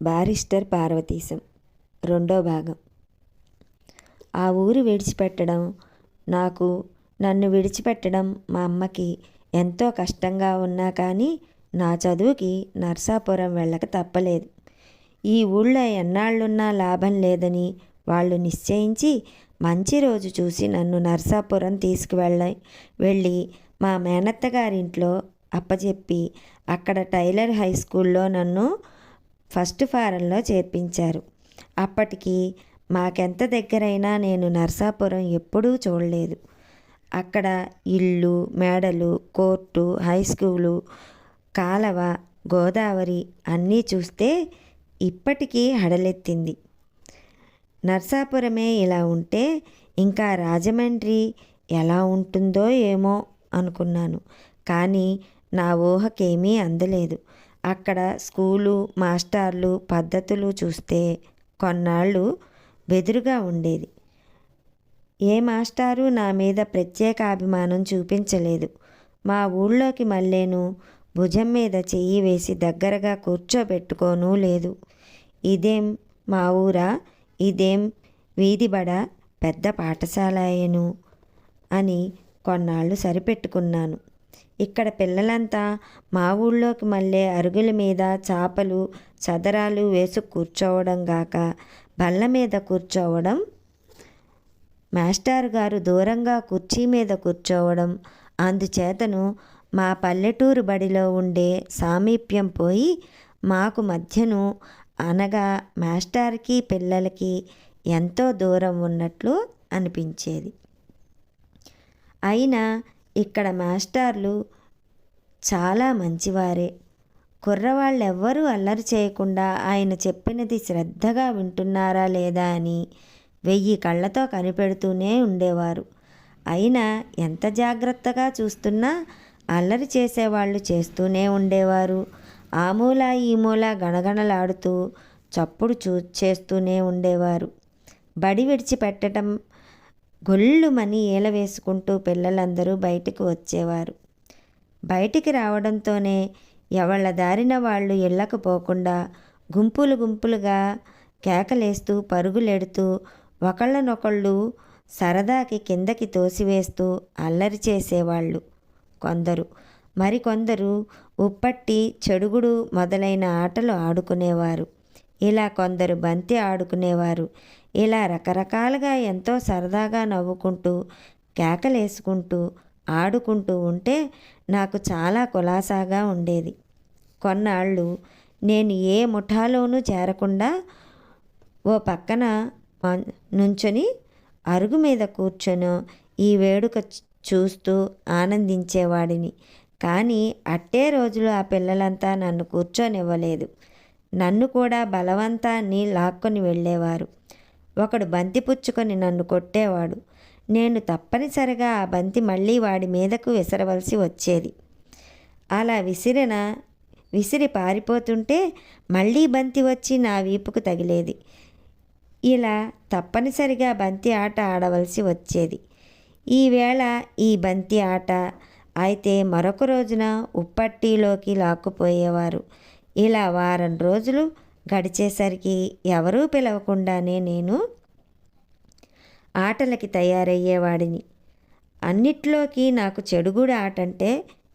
Barrister Parvateesam రెండో భాగం. ఆ ఊరు విడిచిపెట్టడం, నన్ను విడిచిపెట్టడం మా అమ్మకి ఎంతో కష్టంగా ఉన్నా కానీ నా చదువుకి నర్సాపురం వెళ్ళక తప్పలేదు. ఈ ఊళ్ళో ఎన్నాళ్ళున్నా లాభం లేదని వాళ్ళు నిశ్చయించి మంచి రోజు చూసి నన్ను నర్సాపురం వెళ్ళి మా మేనత్తగారింట్లో అప్పచెప్పి అక్కడ టైలర్ హై స్కూల్లో నన్ను ఫస్ట్ ఫారంలో చేర్పించారు. అప్పటికి మాకెంత దగ్గరైనా నేను నర్సాపురం ఎప్పుడూ చూడలేదు. అక్కడ ఇళ్ళు, మేడలు, కోర్టు, హై స్కూలు, కాలవ, గోదావరి అన్నీ చూస్తే ఇప్పటికీ హడలెత్తింది. నర్సాపురమే ఇలా ఉంటే ఇంకా రాజమండ్రి ఎలా ఉంటుందో ఏమో అనుకున్నాను. కానీ నా ఊహకేమీ అందలేదు. అక్కడ స్కూలు, మాస్టార్లు, పద్ధతులు చూస్తే కొన్నాళ్ళు బెదురుగా ఉండేది. ఏ మాస్టారు నా మీద ప్రత్యేక అభిమానం చూపించలేదు. మా ఊళ్ళోకి మళ్ళేను భుజం మీద చెయ్యి వేసి దగ్గరగా కూర్చోబెట్టుకోనూ లేదు. ఇదేం మా ఊరా, ఇదేం వీధిబడ, పెద్ద పాఠశాలయేను అని కొన్నాళ్ళు సరిపెట్టుకున్నాను. ఇక్కడ పిల్లలంతా మా ఊళ్ళోకి మళ్ళీ అరుగుల మీద చాపలు, చదరాలు వేసి కూర్చోవడం గాక బల్ల మీద కూర్చోవడం, మాస్టారు గారు దూరంగా కుర్చీ మీద కూర్చోవడం, అందుచేతను మా పల్లెటూరు బడిలో ఉండే సామీప్యం పోయి మాకు మధ్యను, అనగా మాస్టార్కి పిల్లలకి ఎంతో దూరం ఉన్నట్లు అనిపించేది. అయినా ఇక్కడ మాస్టార్లు చాలా మంచివారే. కుర్రవాళ్ళెవ్వరూ అల్లరి చేయకుండా ఆయన చెప్పినది శ్రద్ధగా వింటున్నారా లేదా అని 1000 కళ్ళతో కనిపెడుతూనే ఉండేవారు. అయినా ఎంత జాగ్రత్తగా చూస్తున్నా అల్లరి చేసేవాళ్ళు చేస్తూనే ఉండేవారు. ఆ మూల ఈ మూల గణగణలాడుతూ చప్పుడు చేస్తూనే ఉండేవారు. బడి విడిచిపెట్టడం గొల్లుమని ఈల వేసుకుంటూ పిల్లలందరూ బయటికి వచ్చేవారు. బయటికి రావడంతోనే ఎవళ్ళ దారిన వాళ్ళు ఇళ్ళకు పోకుండా గుంపులు గుంపులుగా కేకలేస్తూ పరుగులెడుతూ ఒకళ్ళనొకళ్ళు సరదాకి కిందకి తోసివేస్తూ అల్లరి చేసేవాళ్ళు కొందరు. మరికొందరు ఉప్పట్టి, చెడుగుడు మొదలైన ఆటలు ఆడుకునేవారు. ఇలా కొందరు బంతి ఆడుకునేవారు. ఇలా రకరకాలుగా ఎంతో సరదాగా నవ్వుకుంటూ కేకలేసుకుంటూ ఆడుకుంటూ ఉంటే నాకు చాలా కులాసాగా ఉండేది. కొన్నాళ్ళు నేను ఏ ముఠాలోనూ చేరకుండా ఓ పక్కన నుంచొని అరుగు మీద కూర్చొని ఈ వేడుక చూస్తూ ఆనందించేవాడిని. కానీ అట్టే రోజులు ఆ పిల్లలంతా నన్ను కూర్చోనివ్వలేదు. నన్ను కూడా బలవంతాన్ని లాక్కొని వెళ్ళేవారు. ఒకడు బంతి పుచ్చుకొని నన్ను కొట్టేవాడు. నేను తప్పనిసరిగా ఆ బంతి మళ్ళీ వాడి మీదకు విసరవలసి వచ్చేది. అలా విసిరి పారిపోతుంటే మళ్ళీ బంతి వచ్చి నా వీపుకు తగిలేది. ఇలా తప్పనిసరిగా బంతి ఆట ఆడవలసి వచ్చేది. ఈవేళ ఈ బంతి ఆట అయితే మరొక రోజున ఉప్పట్టిలోకి లాక్కుపోయేవారు. ఇలా వారం రోజులు గడిచేసరికి ఎవరూ పిలవకుండానే నేను ఆటలకి తయారయ్యేవాడిని. అన్నిట్లోకి నాకు చెడుగుడు ఆట అంటే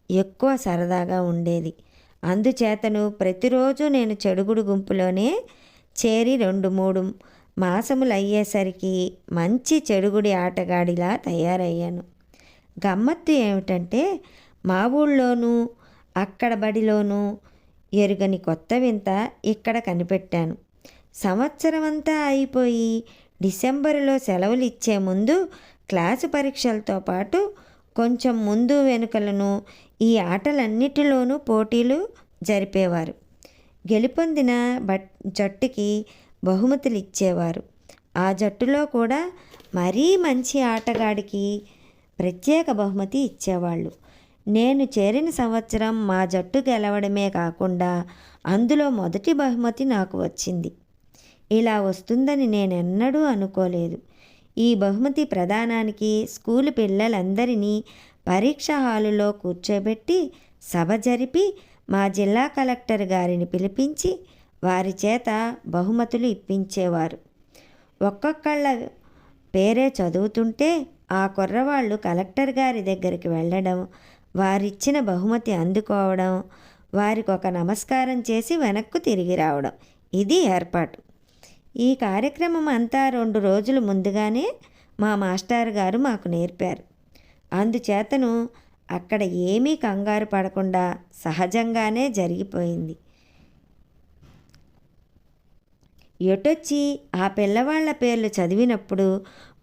ఎక్కువ సరదాగా ఉండేది. అందుచేతను ప్రతిరోజు నేను చెడుగుడు గుంపులోనే చేరి 2-3 మాసములు అయ్యేసరికి మంచి చెడుగుడి ఆటగాడిలా తయారయ్యాను. గమ్మత్తు ఏమిటంటే మా ఊళ్ళోనూ అక్కడ బడిలోనూ ఎరుగని కొత్త వింత ఇక్కడ కనిపెట్టాను. సంవత్సరం అంతా అయిపోయి డిసెంబరులో సెలవులు ఇచ్చే ముందు క్లాసు పరీక్షలతో పాటు కొంచెం ముందు వెనుకలను ఈ ఆటలన్నిటిలోనూ పోటీలు జరిపేవారు. గెలుపొందిన జట్టుకి బహుమతులు ఇచ్చేవారు. ఆ జట్టులో కూడా మరీ మంచి ఆటగాడికి ప్రత్యేక బహుమతి ఇచ్చేవాళ్ళు. నేను చేరిన సంవత్సరం మా జట్టు గెలవడమే కాకుండా అందులో మొదటి బహుమతి నాకు వచ్చింది. ఇలా వస్తుందని నేనెన్నడూ అనుకోలేదు. ఈ బహుమతి ప్రదానానికి స్కూలు పిల్లలందరినీ పరీక్ష హాలులో కూర్చోబెట్టి సభ జరిపి మా జిల్లా కలెక్టర్ గారిని పిలిపించి వారి చేత బహుమతులు ఇప్పించేవారు. ఒక్కొక్కళ్ళ పేరే చదువుతుంటే ఆ కుర్రవాళ్ళు కలెక్టర్ గారి దగ్గరికి వెళ్ళడం, వారిచ్చిన బహుమతి అందుకోవడం, వారికి ఒక నమస్కారం చేసి వెనక్కు తిరిగి రావడం, ఇది ఏర్పాటు. ఈ కార్యక్రమం అంతా 2 రోజులు ముందుగానే మా మాస్టర్ గారు మాకు నేర్పారు. అందుచేతను అక్కడ ఏమీ కంగారు పడకుండా సహజంగానే జరిగిపోయింది. ఎటొచ్చి ఆ పిల్లవాళ్ల పేర్లు చదివినప్పుడు,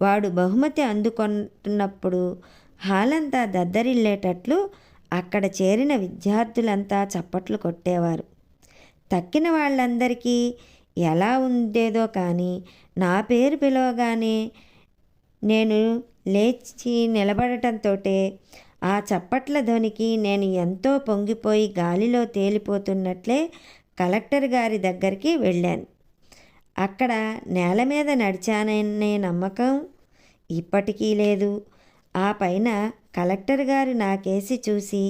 వాడు బహుమతి అందుకుంటున్నప్పుడు హాలంతా దద్దరిల్లేటట్లు అక్కడ చేరిన విద్యార్థులంతా చప్పట్లు కొట్టేవారు. తక్కిన వాళ్ళందరికీ ఎలా ఉండేదో కానీ నా పేరు పిలవగానే నేను లేచి నిలబడటంతో ఆ చప్పట్ల ధ్వనికి నేను ఎంతో పొంగిపోయి గాలిలో తేలిపోతున్నట్లే కలెక్టర్ గారి దగ్గరికి వెళ్ళాను. అక్కడ నేల మీద నడిచాననే నమ్మకం ఇప్పటికీ లేదు. ఆ పైన కలెక్టర్ గారు నాకేసి చూసి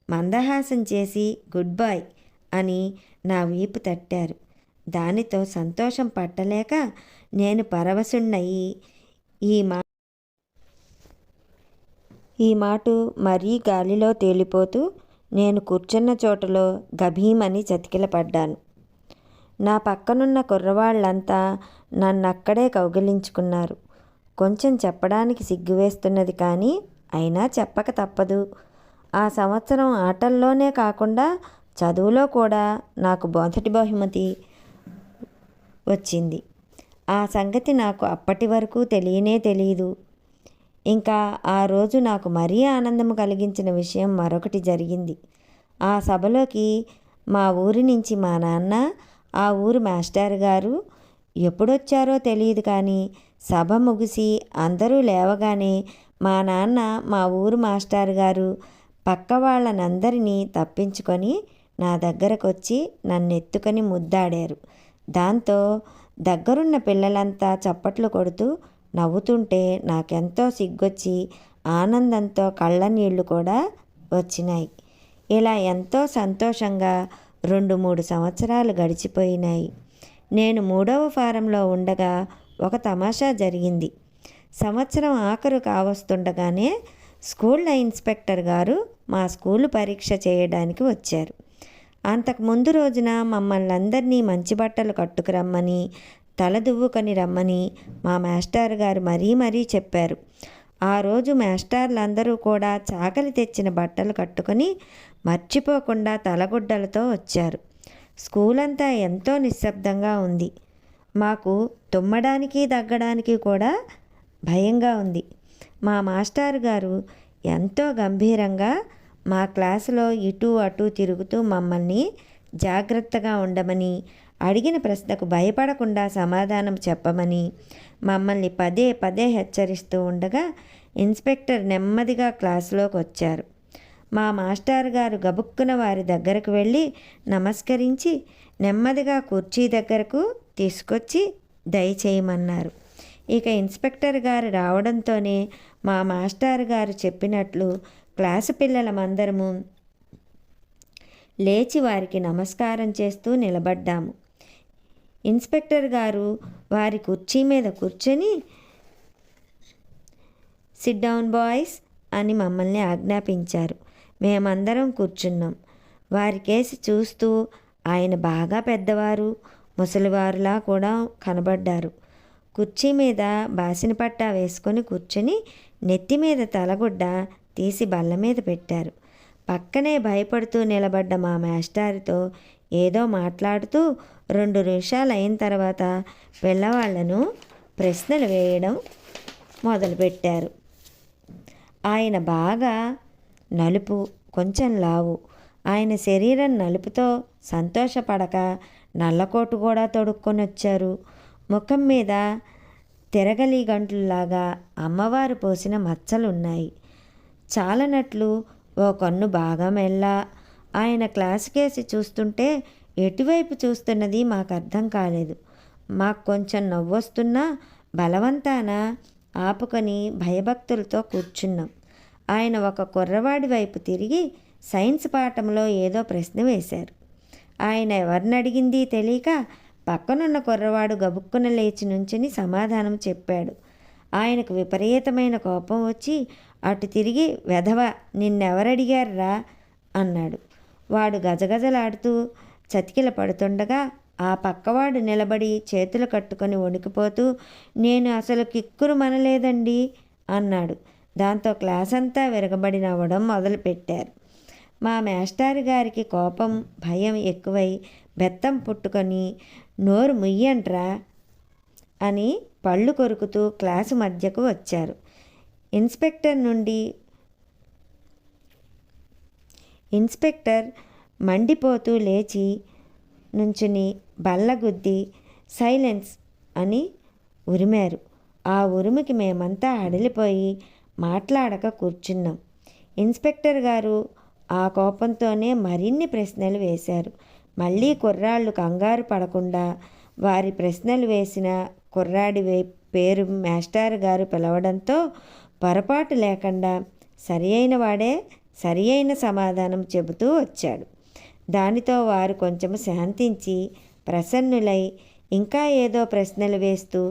మందహాసం చేసి గుడ్ బాయ్ అని నా వీపు తట్టారు. దానితో సంతోషం పట్టలేక నేను పరవశుణ్ణయి ఈ మాట మరీ గాలిలో తేలిపోతూ నేను కూర్చున్న చోటలో గభీమని చతికిలపడ్డాను. నా పక్కనున్న కుర్రవాళ్ళంతా నన్నక్కడే కౌగిలించుకున్నారు. కొంచెం చెప్పడానికి సిగ్గువేస్తున్నది కానీ అయినా చెప్పక తప్పదు. ఆ సంవత్సరం ఆటల్లోనే కాకుండా చదువులో కూడా నాకు మొదటి బహుమతి వచ్చింది. ఆ సంగతి నాకు అప్పటి వరకు తెలియదు. ఇంకా ఆ రోజు నాకు మరీ ఆనందం కలిగించిన విషయం మరొకటి జరిగింది. ఆ సభలోకి మా ఊరి నుంచి మా నాన్న, ఆ ఊరు మాస్టర్ గారు ఎప్పుడొచ్చారో తెలియదు కానీ సభ ముగిసి అందరూ లేవగానే మా నాన్న, మా ఊరు మాస్టర్ గారు పక్క వాళ్ళనందరినీ తప్పించుకొని నా దగ్గరకొచ్చి నన్నెత్తుకొని ముద్దాడారు. దాంతో దగ్గరున్న పిల్లలంతా చప్పట్లు కొడుతూ నవ్వుతుంటే నాకెంతో సిగ్గొచ్చి ఆనందంతో కళ్ళ నీళ్లు కూడా వచ్చినాయి. ఇలా ఎంతో సంతోషంగా 2-3 సంవత్సరాలు గడిచిపోయినాయి. నేను 3వ ఫారంలో ఉండగా ఒక తమాషా జరిగింది. సంవత్సరం ఆఖరు కావస్తుండగానే స్కూళ్ళ ఇన్స్పెక్టర్ గారు మా స్కూలు పరీక్ష చేయడానికి వచ్చారు. అంతకు ముందు రోజున మమ్మల్ని అందరినీ మంచి బట్టలు కట్టుకురమ్మని, తల దువ్వుకొని రమ్మని మా మాస్టర్ గారు మరీ చెప్పారు. ఆ రోజు మాస్టర్లందరూ కూడా చాకలి తెచ్చిన బట్టలు కట్టుకొని మర్చిపోకుండా తలగుడ్డలతో వచ్చారు. స్కూల్ అంతా ఎంతో నిశ్శబ్దంగా ఉంది. మాకు తుమ్మడానికి దగ్గడానికి కూడా భయంగా ఉంది. మా మాస్టర్ గారు ఎంతో గంభీరంగా మా క్లాసులో ఇటూ అటూ తిరుగుతూ మమ్మల్ని జాగ్రత్తగా ఉండమని, అడిగిన ప్రశ్నకు భయపడకుండా సమాధానం చెప్పమని మమ్మల్ని పదే హెచ్చరిస్తూ ఉండగా ఇన్స్పెక్టర్ నెమ్మదిగా క్లాసులోకి వచ్చారు. మా మాస్టర్ గారు గబుక్కున వారి దగ్గరకు వెళ్ళి నమస్కరించి నెమ్మదిగా కుర్చీ దగ్గరకు తీసుకొచ్చి దయచేయమన్నారు. ఇక ఇన్స్పెక్టర్ గారు రావడంతోనే మా మాస్టర్ గారు చెప్పినట్లు క్లాసు పిల్లలమందరము లేచి వారికి నమస్కారం చేస్తూ నిలబడ్డాము. ఇన్స్పెక్టర్ గారు వారి కుర్చీ మీద కూర్చొని సిట్ డౌన్ బాయ్స్ అని మమ్మల్ని ఆజ్ఞాపించారు. మేమందరం కూర్చున్నాం. వారికేసి చూస్తూ ఆయన బాగా పెద్దవారు, ముసలివారులా కూడా కనబడ్డారు. కుర్చీ మీద బాసిన పట్టా వేసుకొని కూర్చొని నెత్తి మీద తలగుడ్డ తీసి బల్ల మీద పెట్టారు. పక్కనే భయపడుతూ నిలబడ్డ మా మాస్టారితో ఏదో మాట్లాడుతూ 2 నిమిషాలు అయిన తర్వాత పిల్లవాళ్లను ప్రశ్నలు వేయడం మొదలుపెట్టారు. ఆయన బాగా నలుపు, కొంచెం లావు. ఆయన శరీరం నలుపుతో సంతోషపడక నల్లకోటు కూడా తొడుక్కొని వచ్చారు. ముఖం మీద తిరగలి గంటలులాగా అమ్మవారు పోసిన మచ్చలున్నాయి. చాలనట్లు ఓ కన్ను బాగా మెల్ల. ఆయన క్లాసుకేసి చూస్తుంటే ఎటువైపు చూస్తున్నది మాకు అర్థం కాలేదు. మాకు కొంచెం నవ్వొస్తున్నా బలవంతాన ఆపుకొని భయభక్తులతో కూర్చున్నాం. ఆయన ఒక కుర్రవాడి వైపు తిరిగి సైన్స్ పాఠంలో ఏదో ప్రశ్న వేశారు. ఆయన ఎవరినడిగింది తెలియక పక్కనున్న కుర్రవాడు గబుక్కున లేచి నుంచుని సమాధానం చెప్పాడు. ఆయనకు విపరీతమైన కోపం వచ్చి అటు తిరిగి వెధవ నిన్నెవరడిగారా అన్నాడు. వాడు గజగజలాడుతూ చతికిల పడుతుండగా ఆ పక్కవాడు నిలబడి చేతులు కట్టుకొని వణికిపోతూ నేను అసలు కిక్కురు మనలేదండి అన్నాడు. దాంతో క్లాస్ అంతా విరగబడి నవ్వడం మొదలుపెట్టారు. మా మేస్టారు గారికి కోపం భయం ఎక్కువై బెత్తం పుట్టుకొని నోరు ముయ్యంట్రా అని పళ్ళు కొరుకుతూ క్లాసు మధ్యకు వచ్చారు. ఇన్స్పెక్టర్ మండిపోతూ లేచి నుంచుని బల్లగుద్ది సైలెన్స్ అని ఉరిమారు. ఆ ఉరుముకి మేమంతా హడలిపోయి మాట్లాడక కూర్చున్నాం. ఇన్స్పెక్టర్ గారు ఆ కోపంతోనే మరిన్ని ప్రశ్నలు వేశారు. మళ్ళీ కుర్రాళ్ళు కంగారు పడకుండా వారి ప్రశ్నలు వేసిన కుర్రాడి పేరు మాస్టర్ గారు పిలవడంతో పొరపాటు లేకుండా సరి అయిన సమాధానం చెబుతూ వచ్చాడు. దానితో వారు కొంచెం శాంతించి ప్రసన్నులై ఇంకా ఏదో ప్రశ్నలు వేస్తూ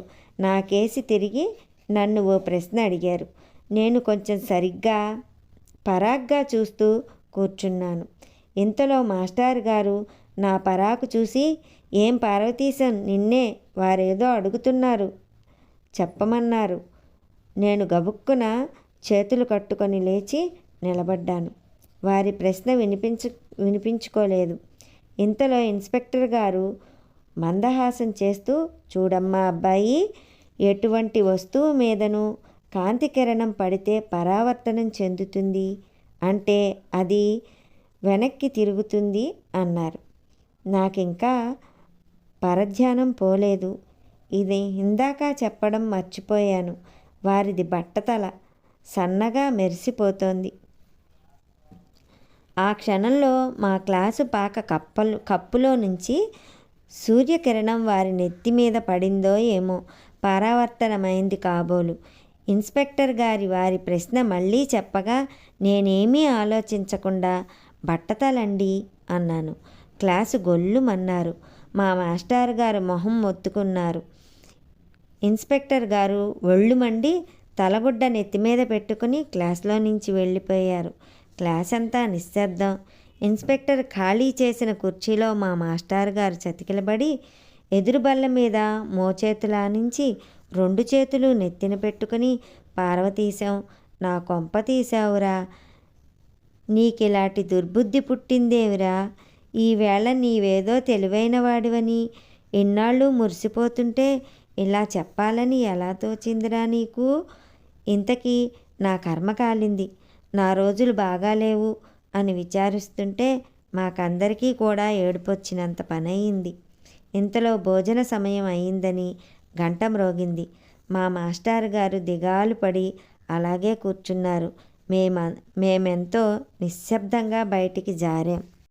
నాకేసి తిరిగి నన్ను ఓ ప్రశ్న అడిగారు. నేను కొంచెం పరాగ్గా చూస్తూ కూర్చున్నాను. ఇంతలో మాస్టర్ గారు నా పరాకు చూసి ఏం పార్వతీశం నిన్నే వారేదో అడుగుతున్నారు చెప్పమన్నారు. నేను గబుక్కున చేతులు కట్టుకొని లేచి నిలబడ్డాను. వారి ప్రశ్న వినిపించుకోలేదు. ఇంతలో ఇన్స్పెక్టర్ గారు మందహాసం చేస్తూ చూడమ్మా అబ్బాయి, ఎటువంటి వస్తువు మీదను కాంతి కిరణం పడితే పరావర్తనం చెందుతుంది అంటే అది వెనక్కి తిరుగుతుంది అన్నారు. నాకింకా పరధ్యానం పోలేదు. ఇది ఇందాక చెప్పడం మర్చిపోయాను. వారిది బట్టతల సన్నగా మెరిసిపోతోంది. ఆ క్షణంలో మా క్లాసు పాక కప్పులో నుంచి సూర్యకిరణం వారి నెత్తి మీద పడిందో ఏమో పరావర్తనమైంది కాబోలు. ఇన్స్పెక్టర్ గారి వారి ప్రశ్న మళ్ళీ చెప్పగా నేనేమీ ఆలోచించకుండా బట్టతలండి అన్నాను. క్లాసు గొల్లుమన్నారు. మా మాస్టర్ గారు మొహం మొత్తుకున్నారు. ఇన్స్పెక్టర్ గారు ఒళ్ళుమండి తలగుడ్డ నెత్తిమీద పెట్టుకుని క్లాస్లో నుంచి వెళ్ళిపోయారు. క్లాస్ అంతా నిశ్శబ్దం. ఇన్స్పెక్టర్ ఖాళీ చేసిన కుర్చీలో మా మాస్టర్ గారు చతికిలబడి ఎదురు బల్ల మీద మోచేతులానించి 2 చేతులు నెత్తిన పెట్టుకుని పార్వతీశం నా కొంప తీసావురా, నీకిలాంటి దుర్బుద్ధి పుట్టిందేవిరా, ఈవేళ నీవేదో తెలివైన వాడివని ఇన్నాళ్ళు మురిసిపోతుంటే ఇలా చెప్పాలని ఎలా తోచిందిరా నీకు? ఇంతకీ నా కర్మ కాలింది, నా రోజులు బాగాలేవు అని విచారిస్తుంటే మాకందరికీ కూడా ఏడుపొచ్చినంత పనయింది. ఇంతలో భోజన సమయం అయిందని గంట మ్రోగింది. మా మాస్టర్ గారు దిగాలు పడి అలాగే కూర్చున్నారు. మేమెంతో నిశ్శబ్దంగా బయటికి జారాం.